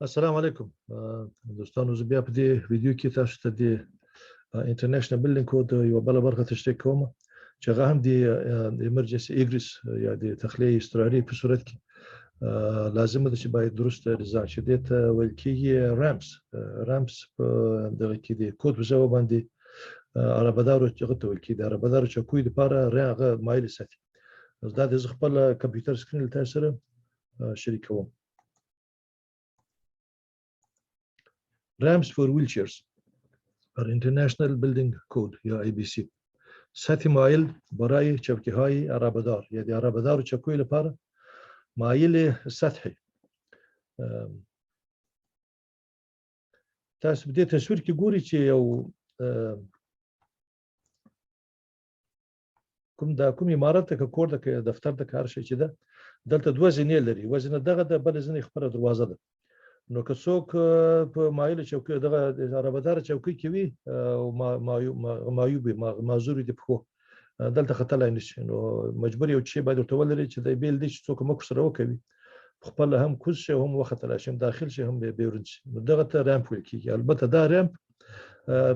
السلام علیکم دوستانو، زه بیا په دې ویډیو کې تاسو ته د انټرنیشنل بلډینګ کود یو بل برخه تشریح کوم چې هغه هم د ایمرجنسي اګریس یا د تخلیه اضطراري په صورت کې لازم ده چې باید درست ډیزاین شي. دې ته ویل کېږي رامپس په دغه کې د کود په ژبه باندې عربدارو هغه ته ویل کېږي. د عربدارو چوکیو لپاره هغه مایلي ساتي. دا د خپل کمپیوټر سکرین له تاسو سره شریکوم. Ramps for wheelchairs are International Building Code یا ABC. سطح مایل برای چوکی‌های عربدار یا د عربدارو چوکیو لپاره مایل سطحی. تاسو په دې تصویر کې ګوري چې یو کوم عمارت ته کور د دفتر د کار شي چې ده دلته دوه زینې لري. وزنه دغه د بل زینې خبره دروازه ده. نو که څوک په مایل چوکۍ دغه عربدار چوکۍ کې وي او معذور دي په خو دلته خطلای نشي، نو مجبور یو چې باید ورته ولري چې د بیل دي چې څوک مخ سره وکوي خپل هم کوز شي هم وختل شي هم داخل شي هم بیرون شي. نو دغه ته رامپ ویل کیږي. البته دا رامپ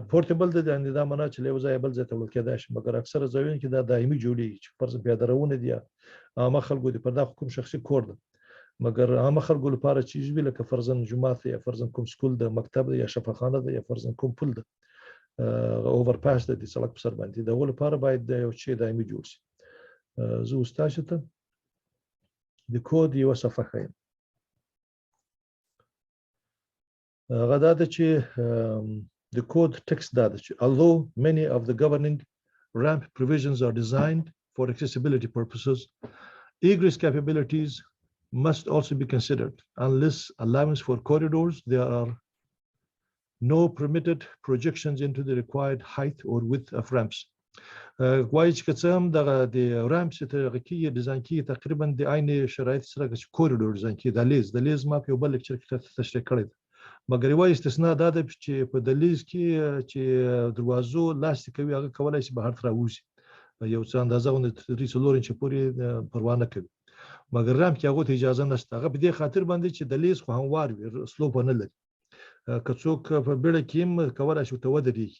پورټیبل دی، یعنی دا معنا چې له یو ځای بل ځای ته وړل کېدای شي، مګر اکثره ځایونه کې دا دایمي جوړیږي چې فرض پیاده روونه دي عامه خلکو دي پر دا کوم شخصي کور ده، مګر عامه خلکو لپاره چې وی لکه فرضاً جمعه یا فرضاً کوم سکول ده، مکتب ده یا شفاخانه ده یا فرضاً کوم پل ده اوور پاس ده د سړک په سر باندې، دغه لپاره باید یو شی دایمي جوړ شي. زه استاد ته د کود یو صفحه ښیم. هغه دا ده چې the code text that although many of the governing ramp provisions are designed for accessibility purposes, egress capabilities must also be considered. Unless allowance for corridors, there are no permitted projections into the required height or width of ramps. وایي چې که څه هم دغه د رامپس ته کې ډیزاین کې تقریبا د عین شرایط سره چې کوریډور ډیزاین کې د لیز ما په یو بل لیکچر کې تشریح کړی دی، مګر یو استثناء دا ده چې په دلیز کې چې دروازو لاستي کوي هغه کولای شي بهر ته راوځي یو څه اندازه غونډه 3 انچ پورې پروا نه کوي، مګر رامپ کې هغه ته اجازه نشته. هغه په دې خاطر باندې چې دلیز خو هموار وي، سلوپ نه لري، که څوک په بیړه کې هم کولای شي ته ودرېږي،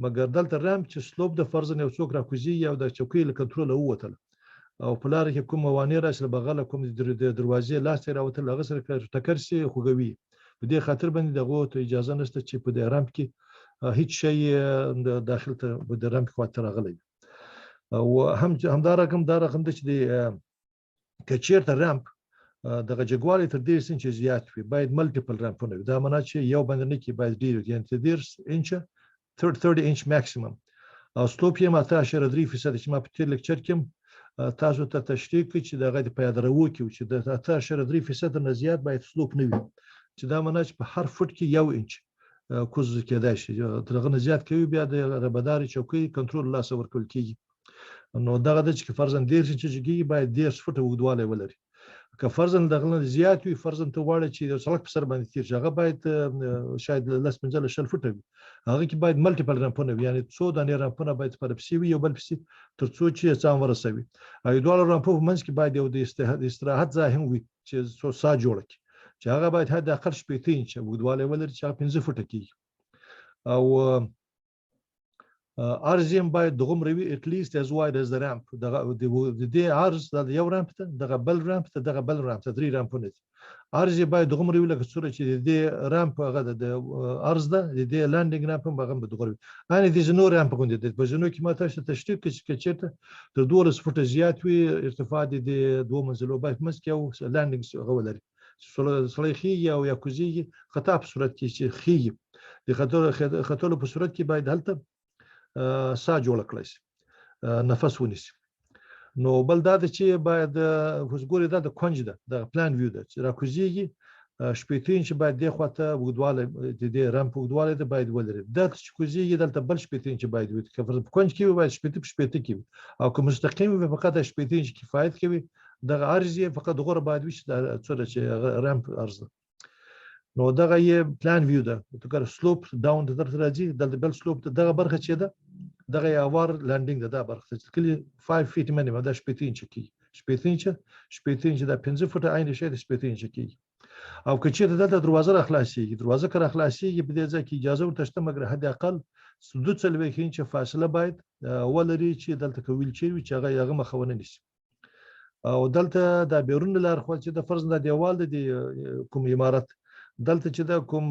مګر دلته رامپ چې سلوپ د فرضاً یو څوک راکوزي یا د چوکۍ له کنټرول ووتل او په لار کې کوم موانع راشي بغل کوم د دروازې لاستي راوتل هغه سره ټکر شي خوګوي. په دې خاطر باندې دغه ته اجازه نشته چې په دې رامپ کې هیڅ شی داخل ته د رامپ خواته راغلی. او همدا رقم د چې د کچیرته رامپ دغه جګوالی تر 10 انچ زیات وي باید ملټیپل رامپونه وي. دا معنا چې یو باندې نه کې باید ډیر یعنی 30 انچ 30 انچ ماکسیمم او سلوپ یې 8.3% چې ما په تیر لیکچر کې تاسو ته تشریح کړ چې دغه د پیاده رو کې چې د 8.3% نه زیات باید سلوپ نه وي، چې دا معنا چې په هر فوټ کې 1 انچ کوز کېدای شي. دغه نه زیات کوي بیا د عربداري چوکۍ کنټرول لاس ورکول کیږي. نو دغه د چې فرضاً 10 انچ جګي باید 10 فوټه وګدواله ولري. که فرضاً دغه زیات وي فرضاً ته واړه چې د سړک په سر باندې تیر شي هغه باید شاید لس منځله 10 فوټه وي، هغه کې باید ملټیپل رامپونه وي، یعنی څو دانې رامپونه باید پر پسې وي یو بل پسې تر څو چې ځان ورسوي. او دوه رامپو په منځ کې باید یو د استراحت ځای هم وي چې څو سا جوړ کړي چې هغه باید حد اقل 15 انچ وګدواله ولري چې 15 فوټه کیږي. او عرض هم باید دغه روي at least as wide as the ramp. دغه د دې عرض د یو رامپ ته دغه بل رامپ ته دغه بل رامپ ته 3 رامپونه دي. عرض باید دغه روي لکه څوره چې د رامپ هغه د عرض ده د دې لاندینګ رامپ هم هغه دغه روي ان دي زنو رامپ غونډه د بجنو کې ماته تشریح کې چیرته تر 12 فوټه زیات وي ارتفاع د 2 منزلو باید مسکه او لاندینګ هغه ولري صلیخي او یا کوزي خطا په صورت کې چې خي د خطر په صورت کې باید هلته سا جوړ کړی شي نفس ونیسي. نو بل دا چې باید وګورئ دا د کونج ده د پلان ویو ده چې راکوزيږي 18 انچ باید د خواته وګدواله د دې رامپ وګدواله ده باید ولري. دا چې کوزيږي دلته بل 18 انچ باید وي که په کونج کې باید 18 کې وي او که مستقیم وي فقط 18 انچ کفایت کوي. دغه عرض یې فقط غوړ باید وي څوره چې رامپ عرض ده. نو دغه یې پلان ویو ده تر سلوپ داون ته راځي د بل سلوپ دغه برخه چې ده دغه اوار لانډینګ ده برخه چې کلی 5 فیټ منیمم دا 18 انچ کی 18 انچ دا 15 فوټه عین شي د 18 انچ کی او که چیرته دلته دروازه را خلاصېږي دروازه که را خلاصېږي په دې ځای کې اجازه ورته شته مګر حد اقل 2 انچه فاصله باید ولري چې دلته که ویل چیر وي چې هغه مخه ونه نیسي او دلته د بیرون لار خو چې د فرض د دیوال د کوم عمارت دلته چې د کوم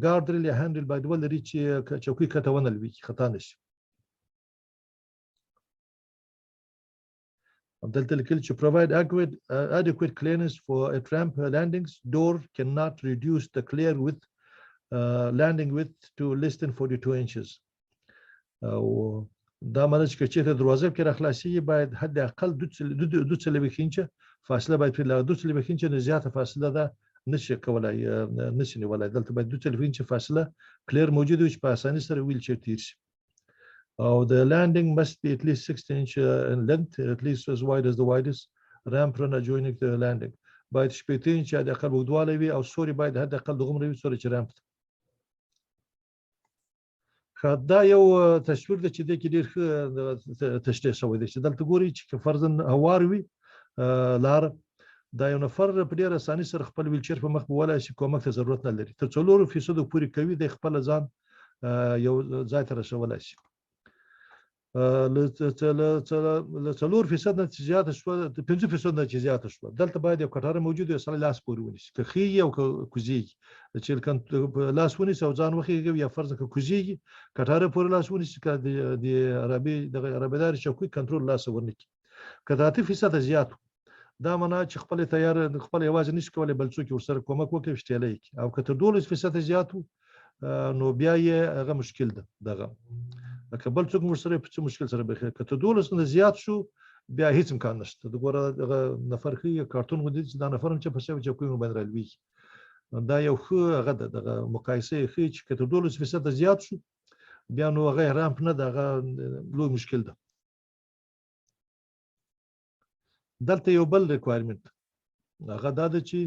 ګارډریل یا هاندل باید ولري چې چوکۍ کته ونه لوي خطا نشي دلته لیکل چې provide adequate clearance for a tramp landings door cannot reduce the clear width landing width to less than 42 inches او دا معنی چې چې دروازه کې راخلاصي باید حد اقل 2 انچه فاصله باید په 2 انچه نه زیاته فاصله ده نشي کولای نشي نیولای دلته باید 2 انچه فاصله کلیر موجود وي چې په اسانۍ سره ویل چیر تیر شي او the landing must be at least 60 inch in length at least as wide as the widest ramp run adjoining the landing باید 18 انچه د اقل وګدواله وي او سوري باید حد اقل دغه وي سوري چې رامپ دا یو تصویر د چې د کې ډیر تشریح شوی دی چې دلته ګوري چې فرضاً هوار وي لار دا یو نفر په ډیره اسانۍ سره خپل ویلچر په مخ بولای شي کومک ته ضرورت نه لري تر 4% پورې کوي د خپل ځان یو ځای ته رسولای شي ل 4% نه زیاته شو 5% نه زیاته شو دلته باید یو کټاره موجود وي سره لاس پورې ونیسي که خي او کوزيږي چې لاس ونیسي او ځان وخیږي یا فرض که کوزيږي کټاره پورې لاس ونیسي که د عربي دار چوکۍ کنټرول لاس ورنکي که 3% زیات دا معنا چې خپل تیار خپل یوازې نشي کولای بل څوک ورسره کومک وکړي شتلای کی او که تر 12% زیات نو بیا یې هغه مشکل ده دغه که بل څوک ورسره په مشکل سره بخیر که ته 12 نه زیات شو بیا هیڅ امکان نشته د ګوره نفر خي کارتون ودی چې دا نفر چې په څه چوکۍ باندې راوي دا یو خو هغه د مقایسه خي چې که ته 12% زیات شو بیا نو هغه رامپ نه دغه لوی مشکل ده دلته یو بل ریکوایرمنت هغه دا ده چې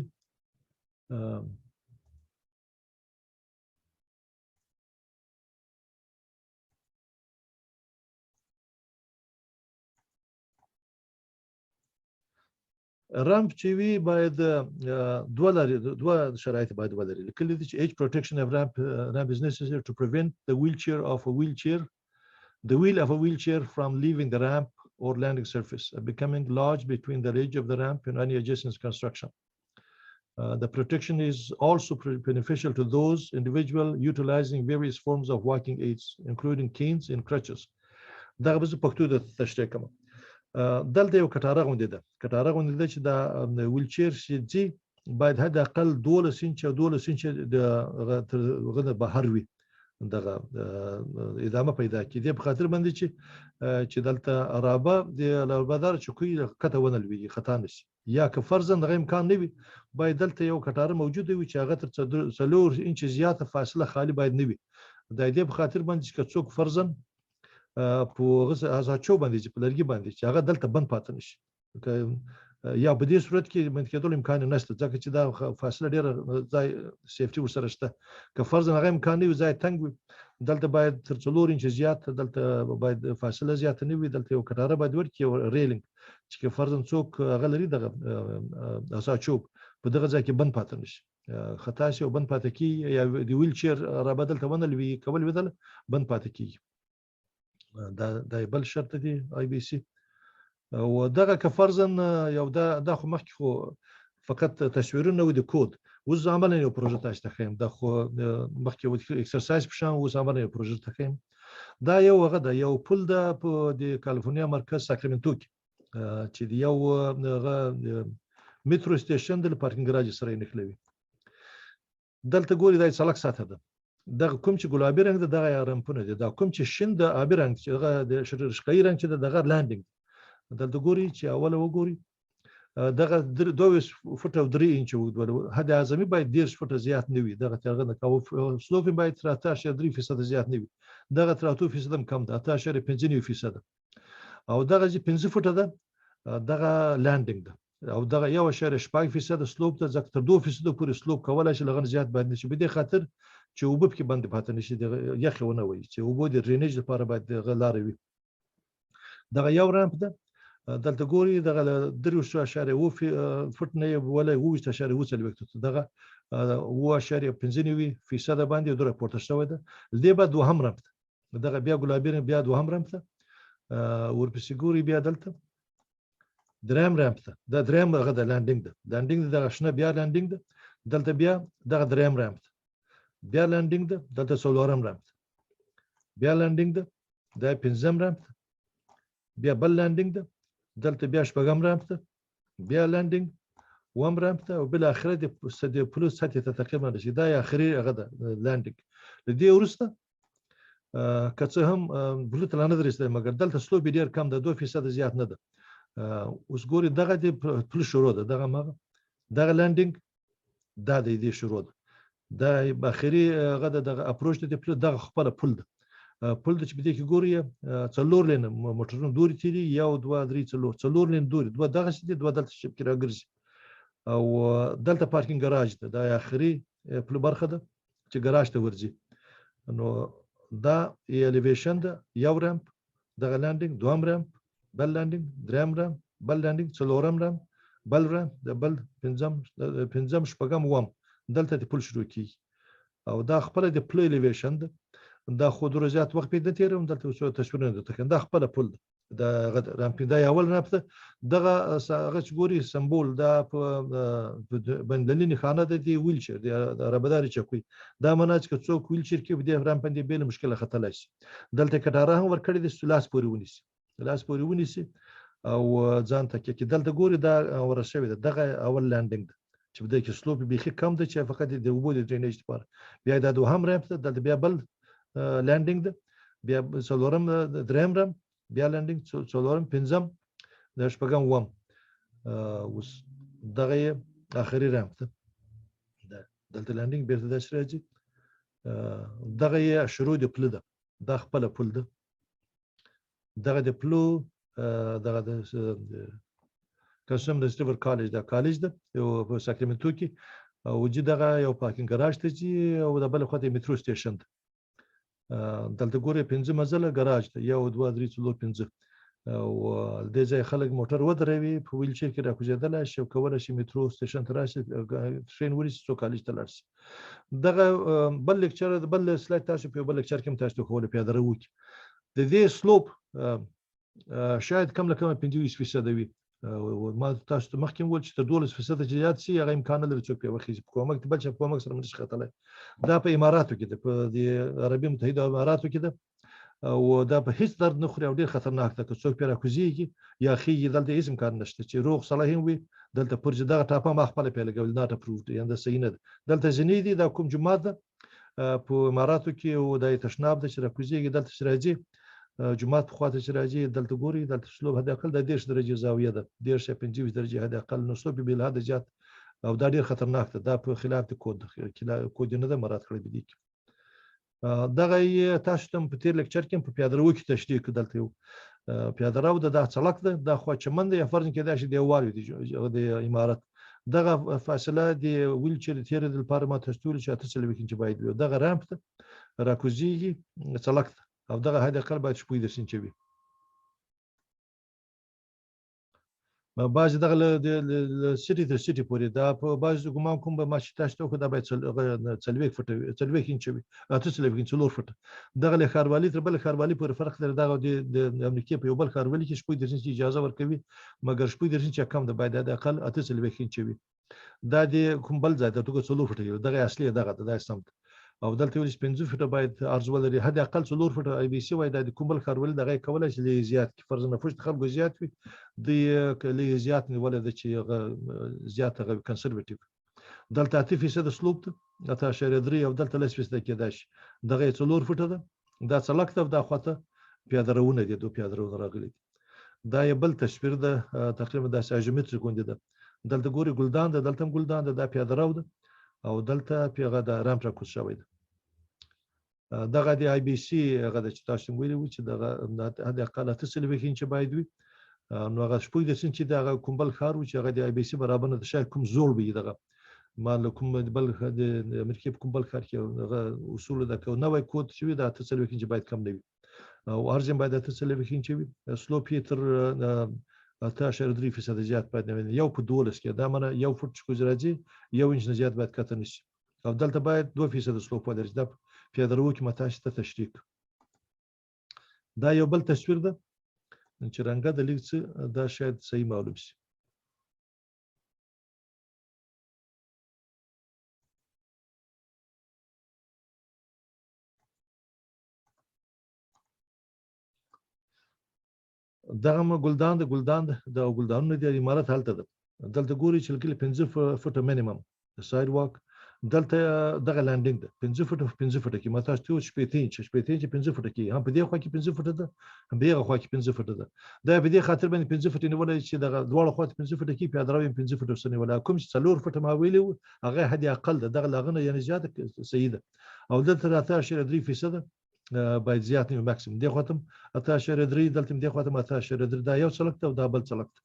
رامپ چې وی باید دوه شرایط باید ولري لیکل دي چې edge protection of ramp is necessary to prevent the wheel of a wheelchair from leaving the ramp or landing surface and becoming lodged between the edge of the ramp and any adjacent construction. The protection is also beneficial to those individuals utilizing various forms of walking aids, including canes and crutches. دا به په پښتو د تشریح کوم. دلته یو کټاره غونډه ده. کټاره غونډه ده چې دا ویلچیر شي باید حد اقل 12 انچ د بهر وي. دغه ادامه پیدا کړي په خاطر باندې چې دلته رابه د لاربدار چوکۍ کته ونه لوي خطا نشي یا که فرضاً دغه امکان نه وي باید دلته یو کټاره موجود وي چې هغه تر 4 انچ زیاته فاصله خالی باید نه وي د دې په خاطر باندې چې څوک فرضاً په ازاچو باندې چې په لرګي باندې چې هغه دلته بند پاتې نشي یا په دې صورت کې باندې کېدل امکان نشته ځکه چې دا فاصله ډیره ځای سیفټي ورسره شته که فرضاً هغه امکان نه وي ځای تنګ وي دلته باید تر 4 انچ زیات دلته باید فاصله زیات نه وي دلته یو کټاره باید ورکړي یو ریلینګ چې فرضاً څوک هغه لري دغه ازاچو په دغه ځای کې بند پاتې نشي خطا شي او بند پاتې کی یا د ویل چیر را بدل ته ونه لوي کول بدل بند پاتې کی دا بل شرط دی آی بي سي او دغه که فرضاً یو دا خو مخکې خو فقط تصویرونه و د کود اوس عملاً یو پروژه تاسو ته ښیم دا خو مخکې و اکسرسایز په شان اوس عملاً یو پروژه ته ښیم دا یو هغه ده یو پل ده په د کالیفورنیا مرکز ساکرامنټو کې چې د یو میټرو سټیشن د پارکینګ ګراج سره نښلوي دلته ګوري دا څلک ساته ده دغه کوم چې ګلابي رنګ ده دغه رمپونه دي دا کوم چې شین د آبي رنګ چې دغه د شقایي رنګ چې دغه لاندینګ دلته ګوري چې اوله وګوري دغه 2 فوټ او 3 انچ وګوري حد اعظمي باید 10 فوټ زیات نه وي دغه ترغه نه کوو سلوپ باید 13.3% زیات نه وي دغه 3% کم ده 13.5% او دغه 5 فوټ ده دغه لاندینګ ده او دغه 1.5% سلوپ ده ځکه تر 2% پورې سلوپ کولای شي لغن زیات باید نشي به دې خاطر چې وبب کې بند پاتې نشي د یخونه وي چې وبو د ډرینیج لپاره باید غلار وي دغه یو رامپ ده دلته ګوري دغه 3.7 فوټ نه ولا 2.4 دغه 2.5% باندې دوره پورته شوې ده دې بعد دوهم رمز دغه بیا ګلابي بیا دوهم رمز ورپسې ګوري بیا دلته دریم رمز دا دریم هغه د لاندینګ ده لاندینګ دغه شنه بیا لاندینګ ده دلته بیا دغه دریم رمز بیا لاندینګ ده دلته څلورم رمز بیا لاندینګ ده دا پنځم رمز بیا بل لاندینګ ده دلته بیا شپږم رمز ده بیا لاندینګ وم رمز ده او بل اخره د پلوس سطح ته تقریبا رسیدي دا اخري هغه ده لاندینګ له دې وروسته که څه هم بلوت لا نه درسته مګر دلته سلوپ ډیر کم ده 2% زیات نه ده اوس ګوري دغه د پلوس شروع ده دغه لاندینګ دا د دې شروع ده دا اخري هغه دغه اپروچ د پلوس دغه خپل پل ده پل د چې بده کې ګوري څلور لین موټرونو دوري تیری 1 2 3 څلور لین دوري دوه دغه شي دوه دلته شپ کې راګرځي او دلته پارکینګ ګراج ده دا اخري پل برخه ده چې ګراج ته ورځي نو دا الیویشن ده یو رامپ دغه لاندینګ دوم رامپ بل لاندینګ دریم رامپ بل لاندینګ څلورم رامپ بل رامپ د بل پنځم شپږم وم دلته د پل شروع کیږي او دا خپل د پل الیویشن ده دا خو درجات وخت پیدا تیروم دلته څو تصویرونه ده دا خپل پل دا رامپ دا اول رامپ دغه هغه ګوري سمبول دا په بندلینی خانه د دی ویلچر د ربداري چکوي دا مناج که څوک ویلچر کې د رامپ باندې بیل مشکله خطر شي دلته کټاره هم ورکړي د لاس پورې ونیسي او ځان ته کې دلته ګوري دا ورشوي دغه اول لاندینګ چې بده کې سلوپ بيخي کم ده چې فقط د اوبو د ډرینیج لپاره بیا دا دوهم رامپ دلته بیا بل لاندینګ ده بیا څلورم دریم رامپ بیا لاندینګ څلورم پنځم د شپږم وم اوس دغه اخري رامپ ده دلته لاندینګ بیرته د شراجي دغه شروع د پل ده دا خپل پل ده دغه د پلو دغه د کسم د ستیور کالج دا کالج ده یو په ساکرامنتو کې او چې دغه یو پارکینګ ګراج ته چې او د بل خواته میترو سټیشن ده دلته ګوري 5 منزله ګراج ده 1 2 3 4 5 او د ځای خلک موټر ودروي په ویلچر کې راکوزیدل شي او کولای شي میترو سټیشن ته راشي ټرین ورسي څو کالج ته لاړ شي دغه بل لیکچر بل سلاید تاسو په بل لیکچر کې تاسو خو له پیاده روکی د دې سلوپ شاید کم لکه 50% وي ما تاسو ته مخکې وویل چې تر 12% زیات شي هغه امکان لري چې په وخت په کومک بل چې په کومک سره مش خطلای دا په اماراتو کې ده په عربي متحده اماراتو کې ده او دا په هیڅ درد نه خوري او ډیر خطرناک ده که څوک پیرا کوزيږي یا خيږي دلته هیڅ امکان نشته چې روغ صلاحین وي دلته پرځ دغه ټاپه ما خپل پیل ګول نه اپروف دي انده صحیح نه دلته ځنی دي دا کوم جمعه ده په اماراتو کې او د تشناب د شرکوزيږي دلته شراجي جمعه په خواته شراجي دلته ګوري دلته سلوب هدا اقل د 10 درجه زاویه ده 15 درجه هدا اقل نو سلوب به هدا زیات او دا ډیر خطرناک ده دا په خلاف د کود نه ده مراد کړی دي دغه تاسو ته په تیر لیکچر کې په پیاده رو کې تشریح کړل یو پیاده رو د څلک ده د خو چمن د فرض کې دا شي دی واري د امارات دغه فاصله د ویلچر تیر د لپاره ما تاسو ته چې تاسو لوي کې باید دغه رامپ راکوزيږي څلک او دغه هدا کل باید شپوي د سنچوي بعض دغه د سټي تر سټي پورې دا په بعض ګمان کوم به ماشي تاسو ته دا باید څلوي فټ څلوي انچوي اته څلوي څلور فټ دغه له خاروالي تر بل خاروالي پورې فرق لري دغه د امریکای په یو بل خاروالي کې شپوي د سنچي اجازه ورکوي مګر شپوي د سنچي کم ده باید د اقل اته څلوي انچوي دا د کوم بل ځای ته څلور فټ دغه اصلي دغه د سم او دلته ولې 15 فټه باید ارز ولري حد اقل 4 فټه اي بي سي وای د کومبل خارول دغه کولای شي زیات فرض نه فشت خلکو زیات وي د کلی زیات نه ولې چې زیات غو کنسرواتیو دلته 8% سلوپ ته اشاره درې او دلته 10% کېدای شي دغه 4 فټه ده دا څلکته د خواته پیاده روونه دي دوه پیاده روونه راغلي دا یو بل تشبیر ده تقریبا د ساجومتری کوندې ده دلته ګوري ګلدان ده دلته ګلدان ده د پیاده رو ده او دلته پیغه د رامپ را کوز شوی ده دغه د اي بي سي هغه د تاسو ویلي و چې دغه د اقل 8 انچ باید وي نو هغه شپږ د سنچ دغه کومبل خار و چې هغه د اي بي سي برابر نه شای کوم زول وي دغه مال کوم بل د امریکای کومبل خار کې هغه اصول د کو نوې کود شوی د 8 انچ باید کم نه وي او ارزم باید 8 انچ وي سلوپ تر 8.3% زیات باید نه یو په 12 کې دا معنی 1 فوټ چې کوز راځي 1 انچ نه زیات باید کته نشي او دلته باید 2% سلوپ ولري دا پیادرو کې متاسف ته تشریح دا یو بل تصویر ده چې رنګه د لیک څه دا شاید صحیح معلوم شي دغه ګلدان د ګلدانونو د امارات هلته ده دلته ګوري چې کله 15 فوټه مینیمم ساید واک دلته دغه لاندینګ ده 15 فوټه کې ماته ته 15 انچ 15 فوټه کې هم په دې خوا کې 15 فوټه ده هم په دې خوا کې 15 فوټه ده دا په دې خاطر باندې 15 فوټه نیولای چې دغه دواړه خوا 15 فوټه کې پیادروي 15 فوټه سنې ولا کوم چې 4 فوټه ما ویلو هغه حد اقل ده دغه لغنه یعنی زیاته صحیح ده او دلته 8.3% باید زیات نه ماکسیم دی خاطم 8.3 دلته دی خاطم 8.3 دا یو څلکت او دا بل څلکت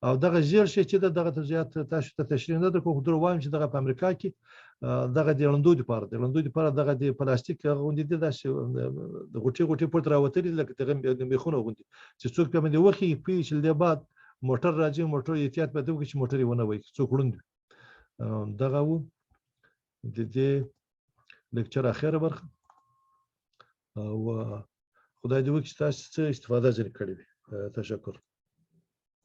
او دغه زیر شي چې دغه زیات تاسو ته تشریح نه ده کوم درو وایم چې دغه په امریکا کې دغه د لندو لپاره دغه د پلاستیک غوندې د غوټي پورته راوتلي لکه دغه میخونه غوندې چې څوک په باندې وخی پیچ له بعد موټر راځي موټر احتیاط به دوی چې موټر ونه وي څوک وړاندې دغه وو د دې لیکچر اخیره برخه او خدای دې وکړي تاسو څه استفاده ځنې کړې وي تشکر